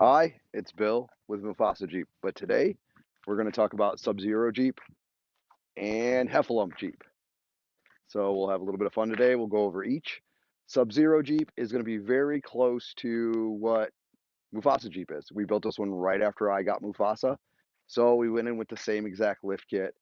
Hi, it's Bill with Mufasa Jeep, but today we're going to talk about Sub-Zero Jeep and Heffalump Jeep. So we'll have a little bit of fun today. We'll go over each. Sub-Zero Jeep is going to be very close to what Mufasa Jeep is. We built this one right after I got Mufasa, so we went in with the same exact lift kit.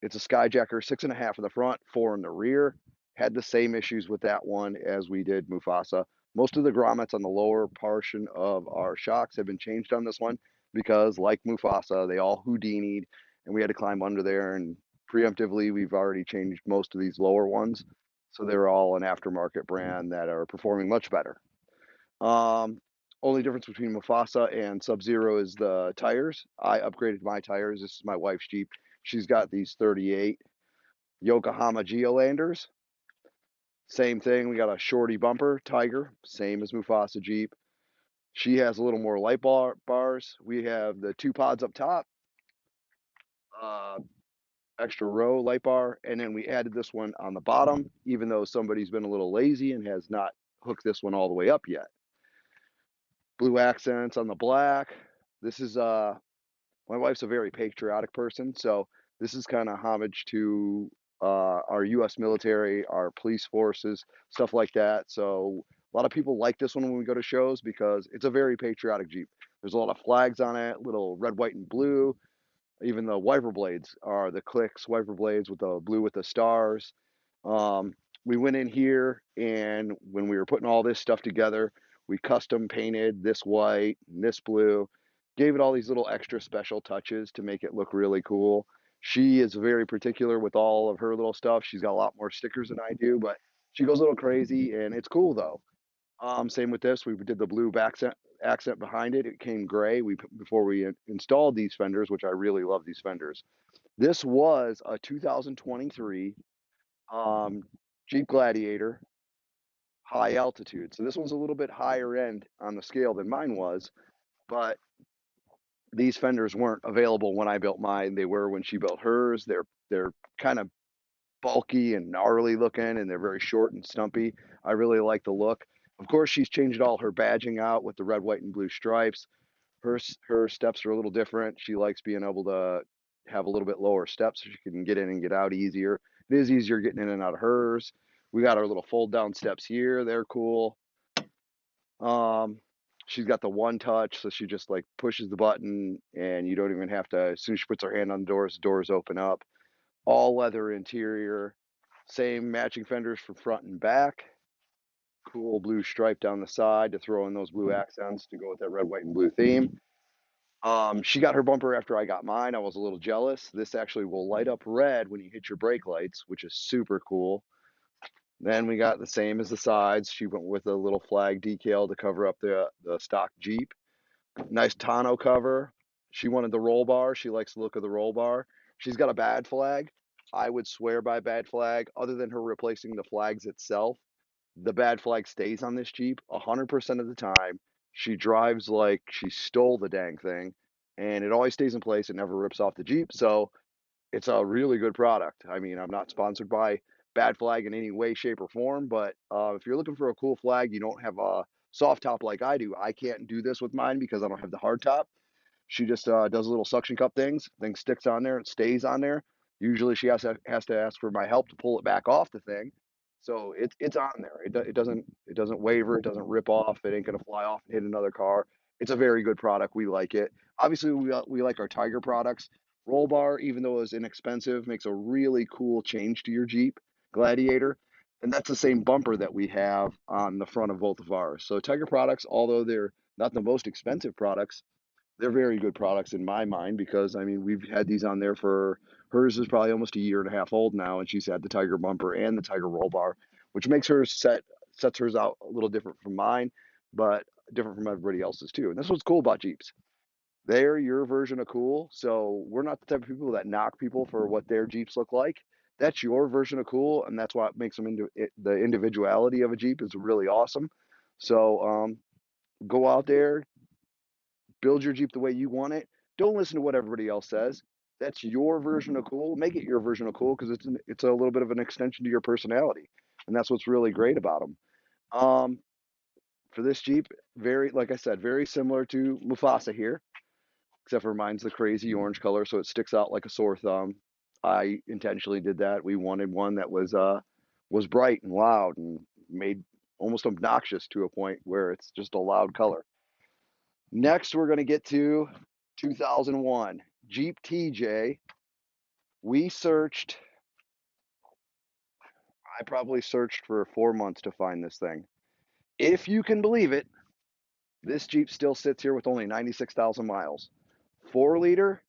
It's a skyjacker, 6.5 in the front, 4 in the rear. Had the same issues with that one as we did Mufasa. Most of the grommets on the lower portion of our shocks have been changed on this one because, like Mufasa, they all Houdini'd, and we had to climb under there. And preemptively, we've already changed most of these lower ones, so they're all an aftermarket brand that are performing much better. Um, Only difference between Mufasa and Sub-Zero is the tires. I upgraded my tires. This is my wife's Jeep. She's got these 38 Yokohama Geolanders. Same thing. We got a shorty bumper, Tiger, same as Mufasa Jeep. She has a little more bars. We have the two pods up top, uh, extra row light bar, and then we added this one on the bottom, even though somebody's been a little lazy and has not hooked this one all the way up yet. Blue accents on the black. This is my wife's a very patriotic person, so this is kind of homage to our U.S. military, our police forces, stuff like that. So a lot of people like this one when we go to shows because it's a very patriotic Jeep. There's a lot of flags on it, little red, white, and blue. Even the wiper blades are the clicks wiper blades with the blue with the stars. Um, we went in here, and when we were putting all this stuff together, we custom painted this white and this blue, gave it all these little extra special touches to make it look really cool. She is very particular with all of her little stuff. She's got a lot more stickers than I do, but she goes a little crazy, and it's cool though. Same with this. We did the blue accent behind it. It came gray. Before we installed these fenders, which I really love these fenders. This was a 2023 um, Jeep Gladiator high altitude. So this one's a little bit higher end on the scale than mine was, but these fenders weren't available when I built mine. They were when she built hers. They're kind of bulky and gnarly looking, and they're very short and stumpy. I really like the look. Of course, she's changed all her badging out with the red, white, and blue stripes. Her steps are a little different. She likes being able to have a little bit lower steps so she can get in and get out easier. It is easier getting in and out of hers. We got our little fold down steps here. They're cool. Um, she's got the one touch, so she just like pushes the button, and you don't even have to. As soon as she puts her hand on the doors open up. All leather interior, same matching fenders for front and back. Cool blue stripe down the side to throw in those blue accents to go with that red, white, and blue theme. She got her bumper after I got mine. I was a little jealous. This actually will light up red when you hit your brake lights, which is super cool. Then we got the same as the sides. She went with a little flag decal to cover up the stock Jeep. Nice tonneau cover. She wanted the roll bar. She likes the look of the roll bar. She's got a bad flag. I would swear by bad flag. Other than her replacing the flags itself, the bad flag stays on this Jeep 100% of the time. She drives like she stole the dang thing, and it always stays in place. It never rips off the Jeep. So it's a really good product. I mean, I'm not sponsored by Bad Flag in any way, shape, or form, but if you're looking for a cool flag, you don't have a soft top like I do. I can't do this with mine because I don't have the hard top. She just does little suction cup things. Thing sticks on there. It stays on there. Usually, she has to ask for my help to pull it back off the thing. So it's on there. It doesn't waver. It doesn't rip off. It ain't gonna fly off and hit another car. It's a very good product. We like it. Obviously, we like our Tiger products. Roll bar, even though it's inexpensive, makes a really cool change to your Jeep Gladiator. And that's the same bumper that we have on the front of both of ours. So Tiger products, although they're not the most expensive products, they're very good products in my mind because I mean we've had these on there for hers is probably almost a year and a half old now, and she's had the Tiger bumper and the Tiger roll bar, which makes her sets hers out a little different from mine, but different from everybody else's too. And that's what's cool about Jeeps. They're your version of cool. So we're not the type of people that knock people for what their Jeeps look like. That's your version of cool, and that's what makes them into it. The individuality of a Jeep is really awesome. So go out there, build your Jeep the way you want it. Don't listen to what everybody else says. That's your version of cool. Make it your version of cool because it's a little bit of an extension to your personality, and that's what's really great about them. Um, for this Jeep, very, like I said, very similar to Mufasa here, except for mine's the crazy orange color, so it sticks out like a sore thumb. I intentionally did that. We wanted one that was bright and loud and made almost obnoxious to a point where it's just a loud color. Next, we're going to get to 2001 Jeep TJ. We searched, I probably searched for 4 months to find this thing. If you can believe it, this Jeep still sits here with only 96,000 miles. 4 liter,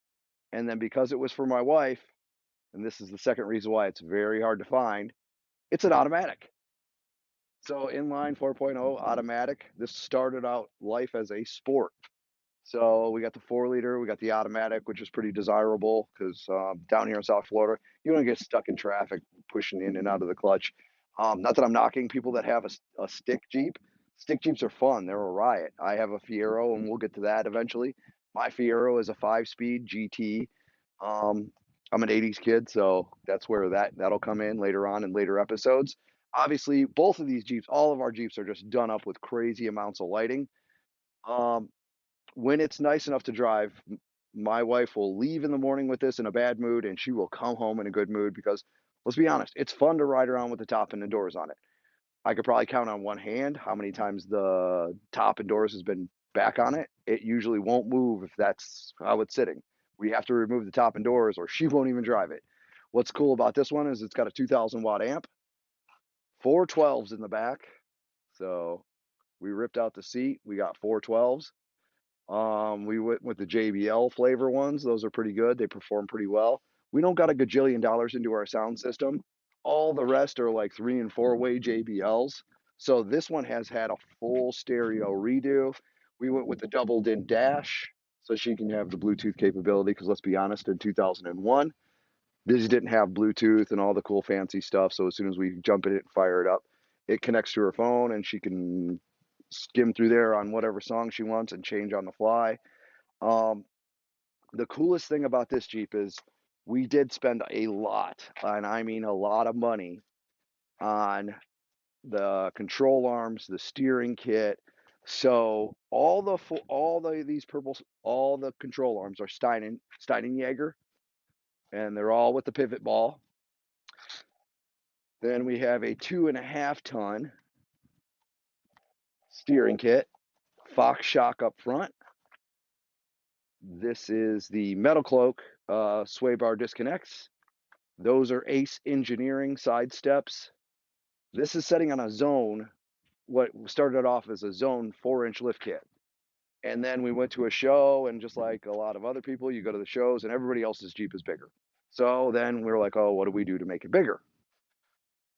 and then because it was for my wife, and this is the second reason why it's very hard to find, it's an automatic. So inline 4.0 automatic. This started out life as a sport. So we got the 4 liter, we got the automatic, which is pretty desirable because down here in South Florida, you don't get stuck in traffic pushing in and out of the clutch. Not that I'm knocking people that have a stick Jeep. Stick Jeeps are fun. They're a riot. I have a Fiero, and we'll get to that eventually. My Fiero is a 5-speed GT. I'm an 80s kid, so that's where that'll come in later on in later episodes. Obviously, both of these Jeeps, all of our Jeeps are just done up with crazy amounts of lighting. Um, when it's nice enough to drive, my wife will leave in the morning with this in a bad mood, and she will come home in a good mood because, let's be honest, it's fun to ride around with the top and the doors on it. I could probably count on one hand how many times the top and doors has been back on it. It usually won't move if that's how it's sitting. We have to remove the top and doors, or she won't even drive it. What's cool about this one is it's got a 2,000 watt amp, 412s in the back. So we ripped out the seat. We got 412s. We went with the JBL flavor ones. Those are pretty good. They perform pretty well. We don't got a gajillion dollars into our sound system. All the rest are like 3 and 4-way JBLs. So this one has had a full stereo redo. We went with the double din dash so she can have the Bluetooth capability because let's be honest, in 2001, this didn't have Bluetooth and all the cool fancy stuff. So as soon as we jump in it and fire it up, it connects to her phone and she can skim through there on whatever song she wants and change on the fly. Um, the coolest thing about this Jeep is we did spend a lot, and I mean a lot of money on the control arms, the steering kit. So these purples, all the control arms are Steinenjager, and they're all with the pivot ball. Then we have a 2.5-ton steering kit, Fox shock up front. This is the metal cloak sway bar disconnects. Those are Ace Engineering side steps. This is setting on a zone, what started off as a zone 4-inch lift kit. And then we went to a show, and just like a lot of other people, you go to the shows and everybody else's Jeep is bigger. So then we were like, oh, what do we do to make it bigger?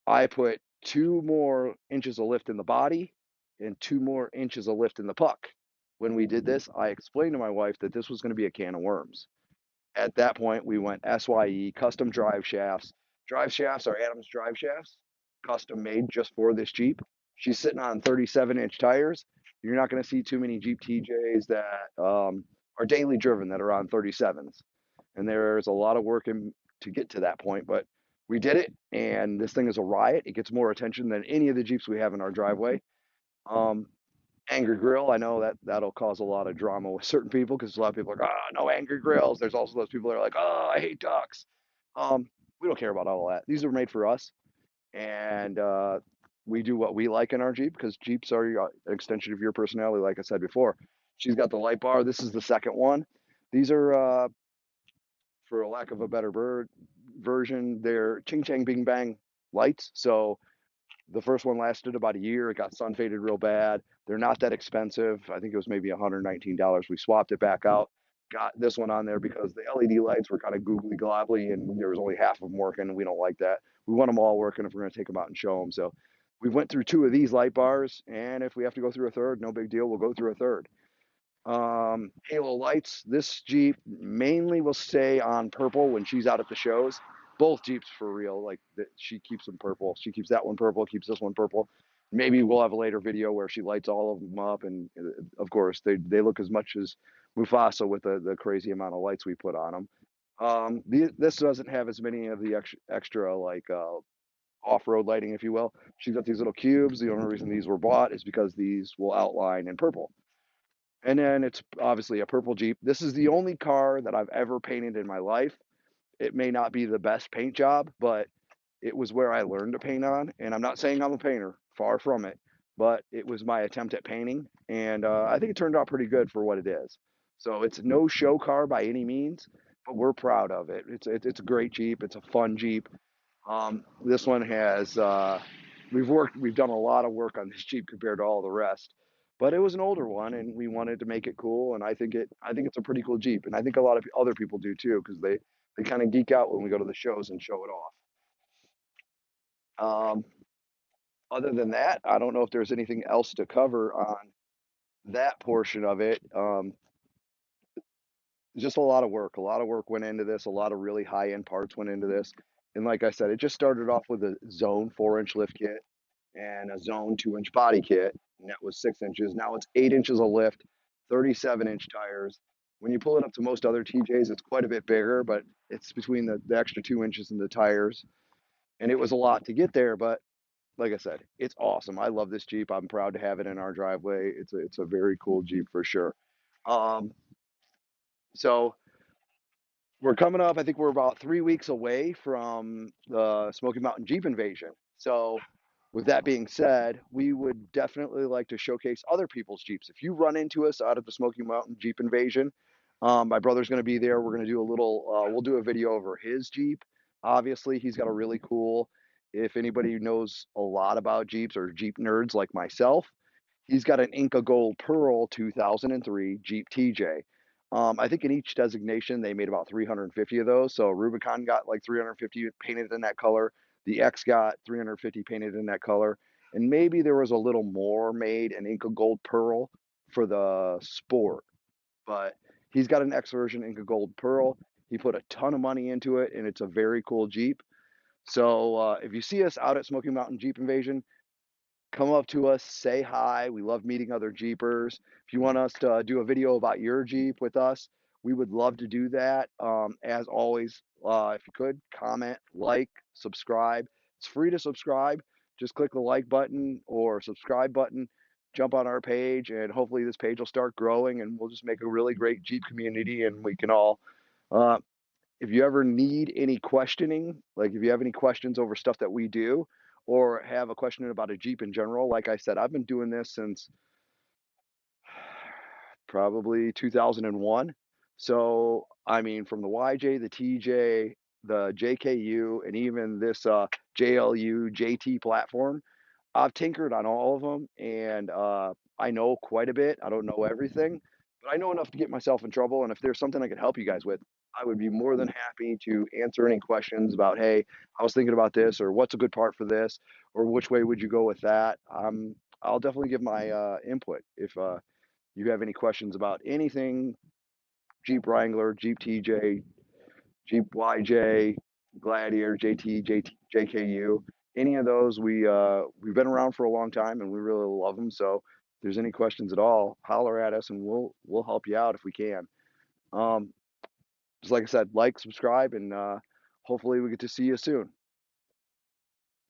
I put 2 more inches of lift in the body and 2 more inches of lift in the puck. When we did this, I explained to my wife that this was going to be a can of worms. At that point, we went SYE, custom drive shafts. Drive shafts are Adams drive shafts, custom made just for this Jeep. She's sitting on 37-inch tires. You're not going to see too many Jeep TJs that are daily driven that are on 37s. And there's a lot of work to get to that point, but we did it, and this thing is a riot. It gets more attention than any of the Jeeps we have in our driveway. Angry grill, I know that'll cause a lot of drama with certain people because a lot of people are like, no angry grills. There's also those people that are like, oh, I hate ducks. We don't care about all of that. These are made for us, and we do what we like in our Jeep because Jeeps are an extension of your personality, like I said before. She's got the light bar. This is the second one. These are, for a lack of a better version, they're ching chang bing bang lights. So the first one lasted about a year. It got sun faded real bad. They're not that expensive. I think it was maybe $119. We swapped it back out. Got this one on there because the LED lights were kind of googly globbly and there was only half of them working, and we don't like that. We want them all working if we're going to take them out and show them. So we went through 2 of these light bars, and if we have to go through a third, no big deal. We'll go through a third. Halo lights. This Jeep mainly will stay on purple when she's out at the shows. Both Jeeps for real. Like she keeps them purple. She keeps that one purple, keeps this one purple. Maybe we'll have a later video where she lights all of them up, and of course they look as much as Mufasa with the crazy amount of lights we put on them. This doesn't have as many of the extra like off-road lighting, if you will. She's got these little cubes. The only reason these were bought is because these will outline in purple. And then it's obviously a purple Jeep. This is the only car that I've ever painted in my life. It may not be the best paint job, but it was where I learned to paint on. And I'm not saying I'm a painter, far from it, but it was my attempt at painting. And I think it turned out pretty good for what it is. So it's no show car by any means, but we're proud of it. It's a great Jeep. It's a fun Jeep. This one has we've done a lot of work on this Jeep compared to all the rest, but it was an older one, and we wanted to make it cool. And I think it's a pretty cool Jeep, and I think a lot of other people do too, because they kind of geek out when we go to the shows and show it off. Other than that, I don't know if there's anything else to cover on that portion of it. Just a lot of work. A lot of work went into this. A lot of really high end parts went into this. And like I said, it just started off with a zone 4-inch lift kit and a zone 2-inch body kit, and that was 6 inches. Now it's 8 inches of lift, 37-inch tires. When you pull it up to most other TJs, it's quite a bit bigger, but it's between the extra 2 inches in the tires. And it was a lot to get there, but like I said, it's awesome. I love this Jeep. I'm proud to have it in our driveway. It's a very cool Jeep for sure. Um, so we're coming up. I think we're about 3 weeks away from the Smoky Mountain Jeep invasion. So, with that being said, we would definitely like to showcase other people's Jeeps. If you run into us out of the Smoky Mountain Jeep invasion, my brother's going to be there. We're going to do a little, we'll do a video over his Jeep. Obviously, he's got a really cool, if anybody knows a lot about Jeeps or Jeep nerds like myself, he's got an Inca Gold Pearl 2003 Jeep TJ. I think in each designation they made about 350 of those. So Rubicon got like 350 painted in that color. The X got 350 painted in that color, and maybe there was a little more made in Inca Gold Pearl for the Sport. But he's got an X version Inca Gold Pearl. He put a ton of money into it, and it's a very cool Jeep. So if you see us out at Smoky Mountain Jeep Invasion, come up to us, say hi. We love meeting other Jeepers. If you want us to do a video about your Jeep with us, we would love to do that. As always, if you could comment, like, subscribe. It's free to subscribe. Just click the like button or subscribe button, jump on our page, and hopefully this page will start growing and we'll just make a really great Jeep community and we can all uh, if you ever need any questioning, like if you have any questions over stuff that we do, or have a question about a Jeep in general, like I said, I've been doing this since probably 2001. So, I mean, from the YJ, the TJ, the JKU, and even this JLU, JT platform, I've tinkered on all of them, and I know quite a bit. I don't know everything, but I know enough to get myself in trouble. And if there's something I could help you guys with, I would be more than happy to answer any questions about, hey, I was thinking about this, or what's a good part for this, or which way would you go with that. I'll definitely give my input if you have any questions about anything Jeep Wrangler, Jeep TJ, Jeep YJ, Gladiator, JKU, any of those. We've been around for a long time and we really love them. So if there's any questions at all, holler at us and we'll help you out if we can. Um, just like I said, like, subscribe, and hopefully we get to see you soon.